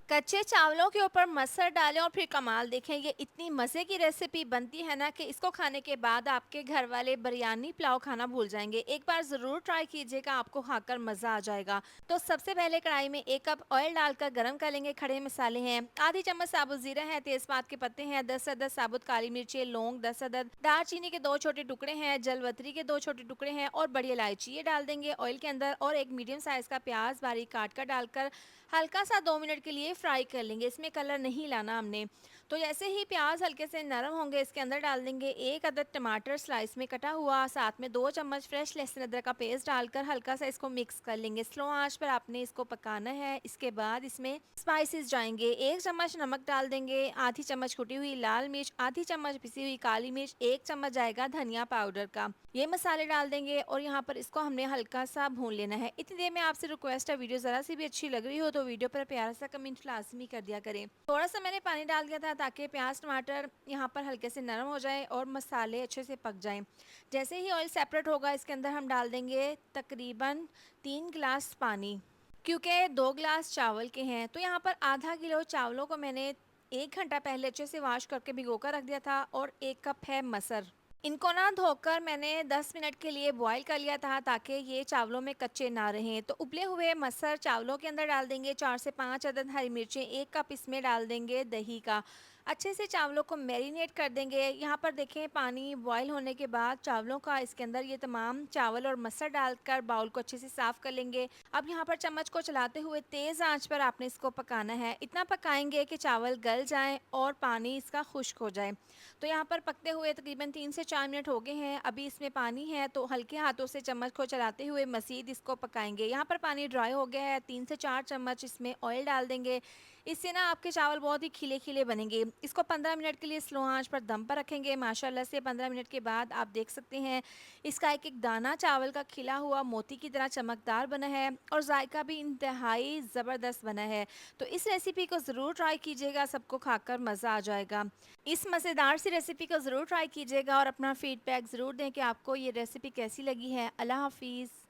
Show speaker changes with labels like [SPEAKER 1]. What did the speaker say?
[SPEAKER 1] कच्चे चावलों के ऊपर मसर डालें और फिर कमाल देखें, ये इतनी मज़े की रेसिपी बनती है ना कि इसको खाने के बाद आपके घर वाले बिरयानी पुलाव खाना भूल जाएंगे। एक बार ज़रूर ट्राई कीजिएगा, आपको खाकर मज़ा आ जाएगा। तो सबसे पहले कढ़ाई में 1 कप ऑयल डालकर गरम कर लेंगे। खड़े मसाले हैं, आधी चम्मच साबुत जीरा है, तेज़पात के पत्ते हैं, 10 अदद साबुत काली मिर्ची, लौंग 10 अदद, दालचीनी के 2 छोटे टुकड़े हैं, जलवतरी के 2 छोटे टुकड़े हैं और बड़ी इलायची, ये डाल देंगे ऑयल के अंदर। और एक मीडियम साइज़ का प्याज बारीक काट कर डालकर हल्का सा 2 मिनट के लिए फ्राई कर लेंगे। इसमें कलर नहीं लाना हमने। तो जैसे ही प्याज हल्के से नरम होंगे, इसके अंदर डाल देंगे 1 अदद टमाटर स्लाइस में कटा हुआ, साथ में 2 चम्मच फ्रेश लहसुन अदरक का पेस्ट डालकर हल्का सा इसको मिक्स कर लेंगे। स्लो आंच पर आपने इसको पकाना है। इसके बाद इसमें स्पाइसेस जाएंगे, 1 चम्मच नमक डाल देंगे, आधी चम्मच कुटी हुई लाल मिर्च, आधी चम्मच पिसी हुई काली मिर्च, 1 चम्मच जाएगा धनिया पाउडर का। ये मसाले डाल देंगे और यहाँ पर इसको हमने हल्का सा भून लेना है। इतनी देर में आपसे रिक्वेस्ट है, वीडियो ज़रा सी भी अच्छी लग रही हो तो वीडियो पर प्यारा सा कमेंट लाजमी कर दिया करें। थोड़ा सा मैंने पानी डाल दिया था ताकि प्याज टमाटर यहाँ पर हल्के से नरम हो जाए और मसाले अच्छे से पक जाएं। जैसे ही ऑयल सेपरेट होगा, इसके अंदर हम डाल देंगे तकरीबन 3 गिलास पानी। क्योंकि 2 गिलास चावल के हैं तो यहाँ पर आधा किलो चावलों को मैंने 1 घंटा पहले अच्छे से वॉश करके भिगो कर रख दिया था। और 1 कप है मसर, इनको ना धोकर मैंने 10 मिनट के लिए बॉईल कर लिया था ताकि ये चावलों में कच्चे ना रहें। तो उबले हुए मसर चावलों के अंदर डाल देंगे, 4 से 5 अदद हरी मिर्चें, 1 कप इसमें डाल देंगे दही का। अच्छे से चावलों को मैरिनेट कर देंगे। यहाँ पर देखें, पानी बॉईल होने के बाद चावलों का इसके अंदर ये तमाम चावल और मसर डालकर बाउल को अच्छे से साफ़ कर लेंगे। अब यहाँ पर चम्मच को चलाते हुए तेज़ आंच पर आपने इसको पकाना है। इतना पकाएंगे कि चावल गल जाएं और पानी इसका खुश्क हो जाए। तो यहाँ पर पकते हुए तकरीबन 3 से 4 मिनट हो गए हैं। अभी इसमें पानी है तो हल्के हाथों से चम्मच को चलाते हुए मज़ीद इसको पकाएंगे। यहाँ पर पानी ड्राई हो गया है। 3 से 4 चम्मच इसमें ऑयल डाल देंगे। इससे ना आपके चावल बहुत ही खिले खिले बनेंगे। इसको 15 मिनट के लिए स्लो आंच पर दम पर रखेंगे। माशाल्लाह से 15 मिनट के बाद आप देख सकते हैं इसका एक एक दाना चावल का खिला हुआ मोती की तरह चमकदार बना है और जायका भी इंतहाई ज़बरदस्त बना है। तो इस रेसिपी को ज़रूर ट्राई कीजिएगा, सबको खाकर मज़ा आ जाएगा। इस मज़ेदार सी रेसिपी को ज़रूर ट्राई कीजिएगा और अपना फीडबैक ज़रूर दें कि आपको ये रेसिपी कैसी लगी है। अल्लाह हाफिज़।